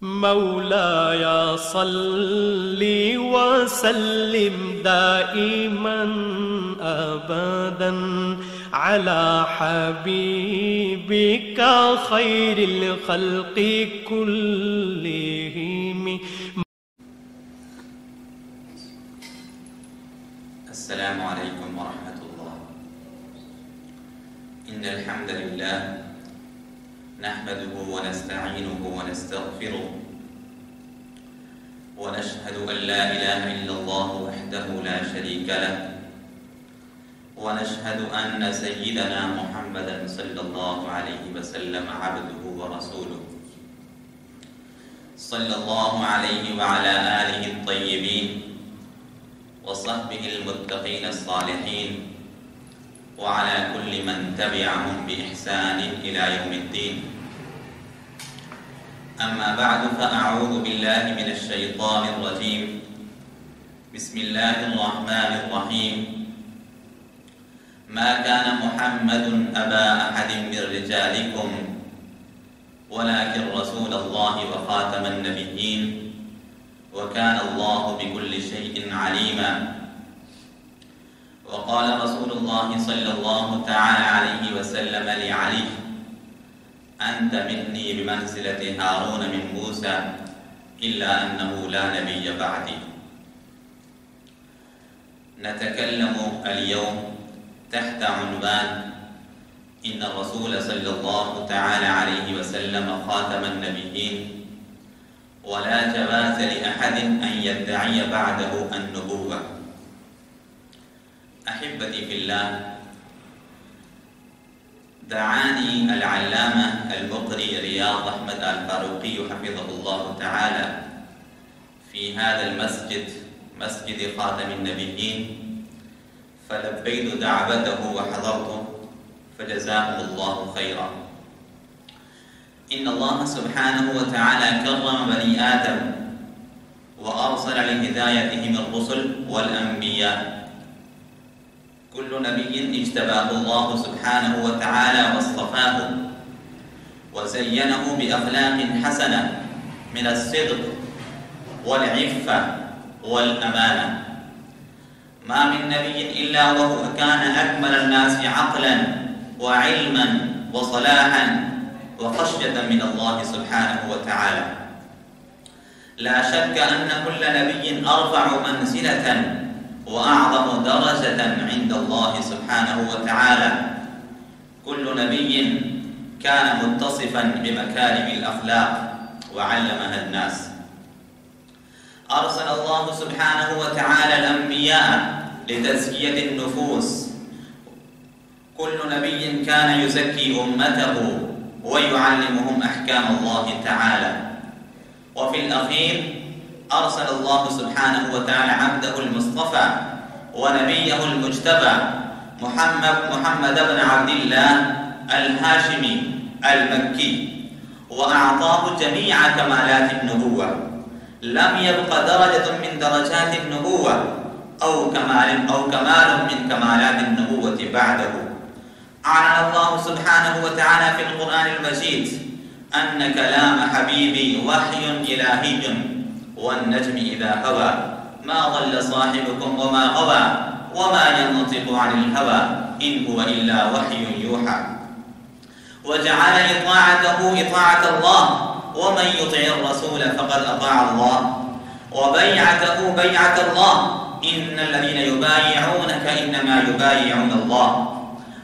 مولاي صل وسلم دائما أبدا على حبيبك خير الخلق كلهم. السلام عليكم ورحمة الله. إن الحمد لله نحمده ونستعينه ونستغفره ونشهد أن لا إله إلا الله وحده لا شريك له، ونشهد أن سيدنا محمدا صلى الله عليه وسلم عبده ورسوله، صلى الله عليه وعلى آله الطيبين وصحبه المتقين الصالحين وعلى كل من تبعهم بإحسان إلى يوم الدين. أما بعد، فأعوذ بالله من الشيطان الرجيم. بسم الله الرحمن الرحيم. ما كان محمد أبا أحد من رجالكم ولكن رسول الله وخاتم النبيين وكان الله بكل شيء عليما. وقال رسول الله صلى الله تعالى عليه وسلم لعلي: أنت مني بمنزلة هارون من موسى إلا أنه لا نبي بعدي. نتكلم اليوم تحت عنوان إن الرسول صلى الله تعالى عليه وسلم خاتم النبيين، ولا جواز لأحد أن يدعي بعده النبوة. أحبتي في الله، دعاني العلامة المقري رياض أحمد الفاروقي حفظه الله تعالى في هذا المسجد، مسجد خاتم النبيين، فلبيت دعوته وحضرته، فجزاهم الله خيرا. إن الله سبحانه وتعالى كرم بني آدم وأرسل لهدايتهم الرسل والأنبياء. كل نبي اجتباه الله سبحانه وتعالى واصطفاه وزينه بأخلاق حسنة من الصدق والعفة والأمانة. ما من نبي إلا وهو كان أكمل الناس عقلا وعلما وصلاحا وخشية من الله سبحانه وتعالى. لا شك أن كل نبي أرفع منزلة وأعظم درجة عند الله سبحانه وتعالى. كل نبي كان متصفا بمكارم الأخلاق وعلمها الناس. أرسل الله سبحانه وتعالى الأنبياء لتزكية النفوس. كل نبي كان يزكي أمته ويعلمهم أحكام الله تعالى. وفي الأخير أرسل الله سبحانه وتعالى عبده المصطفى ونبيه المجتبى محمد بن عبد الله الهاشمي المكي، وأعطاه جميع كمالات النبوة. لم يبق درجة من درجات النبوة أو كمال من كمالات النبوة بعده. أعلن الله سبحانه وتعالى في القرآن المجيد أن كلام حبيبي وحي إلهي، والنجم إذا هوى ما ضل صاحبكم وما غوى وما ينطق عن الهوى إن هو إلا وحي يوحى. وجعل إطاعته إطاعة الله، ومن يطع الرسول فقد أطاع الله، وبيعته بيعة الله. إن الذين يبايعونك إنما يبايعون الله.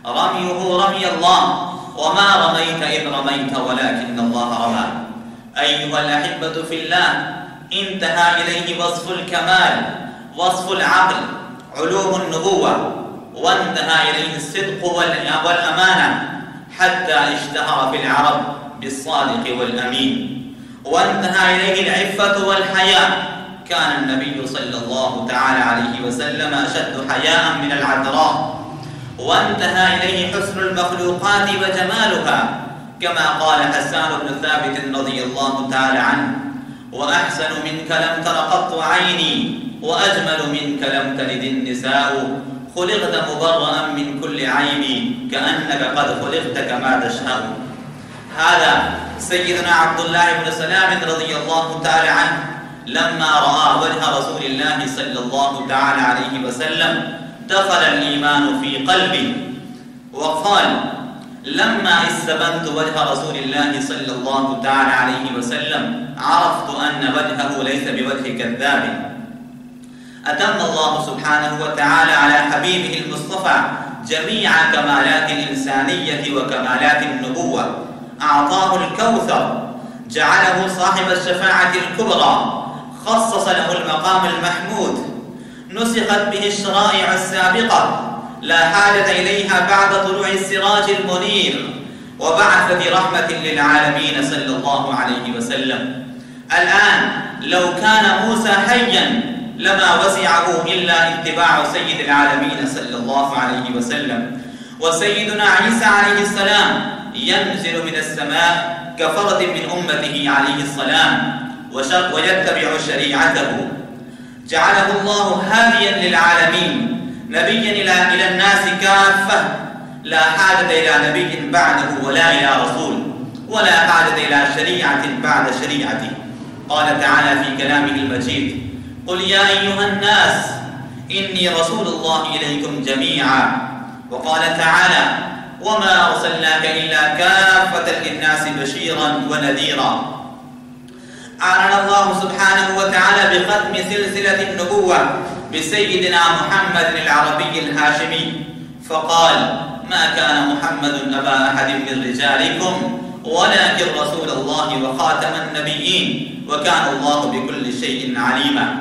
رميه رمي الله، وما رميت إذ رميت ولكن الله رمى. أيها الأحبة في الله، انتهى إليه وصف الكمال، وصف العقل، علوم النبوة، وانتهى إليه الصدق والأمانة، حتى اشتهر في العرب بالصادق والأمين. وانتهى إليه العفة والحياء. كان النبي صلى الله تعالى عليه وسلم أشد حياء من العذراء. وانتهى إليه حسن المخلوقات وجمالها، كما قال حسان بن ثابت رضي الله تعالى عنه: وأحسن منك لم تر قط عيني، وأجمل منك لم تلد النساء، خلقت مبرأ من كل عيب، كأنك قد خلقت كما تشاء. هذا سيدنا عبد الله بن سلام رضي الله تعالى عنه لما رأى وجه رسول الله صلى الله تعالى عليه وسلم دخل الإيمان في قلبي، وقال: لما استبنت وجه رسول الله صلى الله تعالى عليه وسلم عرفت أن وجهه ليس بوجه كذاب. أتم الله سبحانه وتعالى على حبيبه المصطفى جميع كمالات الإنسانية وكمالات النبوة، أعطاه الكوثر، جعله صاحب الشفاعة الكبرى، خصص له المقام المحمود، نسخت به الشرائع السابقة لا حاجة إليها بعد طلوع السراج المنير، وبعثة رحمة للعالمين صلى الله عليه وسلم. الآن لو كان موسى حيا لما وسعه إلا اتباع سيد العالمين صلى الله عليه وسلم، وسيدنا عيسى عليه السلام ينزل من السماء كفرد من أمته عليه السلام ويتبع شريعته. جعله الله هاديا للعالمين، نبيا إلى الناس كافة، لا حاجة إلى نبي بعده ولا إلى رسول، ولا حاجة إلى شريعة بعد شريعته. قال تعالى في كلامه المجيد: قل يا أيها الناس إني رسول الله إليكم جميعا. وقال تعالى: وما أرسلناك إلا كافة للناس بشيرا ونذيرا. أعلن الله سبحانه وتعالى بختم سلسلة النبوة بسيدنا محمد العربي الهاشمي، فقال: ما كان محمد أبا أحد من رجالكم ولكن رسول الله وخاتم النبيين وكان الله بكل شيء عليما.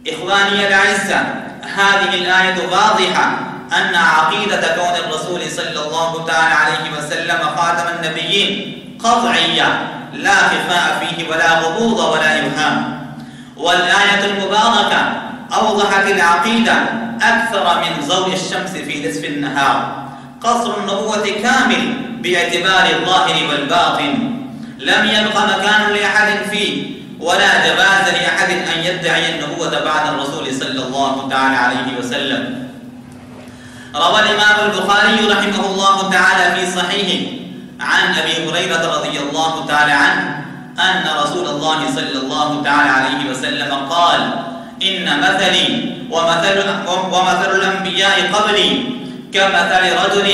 إخواني الأعزة، هذه الآية واضحة أن عقيدة كون الرسول صلى الله تعالى عليه وسلم خاتم النبيين قطعية، لا خفاء فيه ولا غموض ولا إبهام. والآية المباركة أوضحت العقيدة أكثر من ضوء الشمس في نصف النهار. قصر النبوة كامل باعتبار الظاهر والباطن، لم يبق مكان لأحد فيه ولا جواز لأحد أن يدعي النبوة بعد الرسول صلى الله تعالى عليه وسلم. روى الإمام البخاري رحمه الله تعالى في صحيحه عن أبي هريرة رضي الله تعالى عنه أن رسول الله صلى الله تعالى عليه وسلم قال: إن مثلي ومثل الأنبياء قبلي كمثل رجل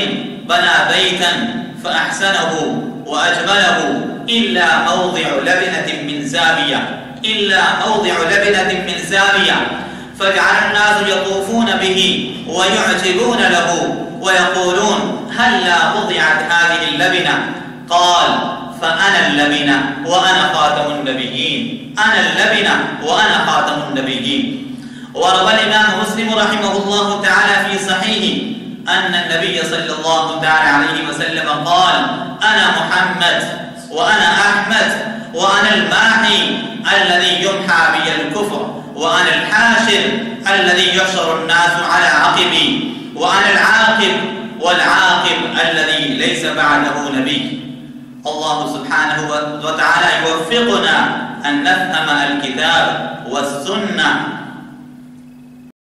بنى بيتا فأحسنه وأجمله إلا موضع لبنة من زاوية، فجعل الناس يطوفون به ويعجبون له ويقولون: هلا وضعت هذه اللبنة؟ قال: فأنا اللبنة وأنا خاتم النبيين، أنا اللبنة وأنا خاتم النبيين. وروى الإمام مسلم رحمه الله تعالى في صحيحه أن النبي صلى الله تعالى عليه وسلم قال: أنا محمد وأنا أحمد وأنا الماحي الذي يمحى بي الكفر، وأنا الحاشر الذي يحشر الناس على عقبي، وأنا العاقب والعاقب الذي ليس بعده نبي. الله سبحانه وتعالى يوفقنا أن نفهم الكتاب والسنة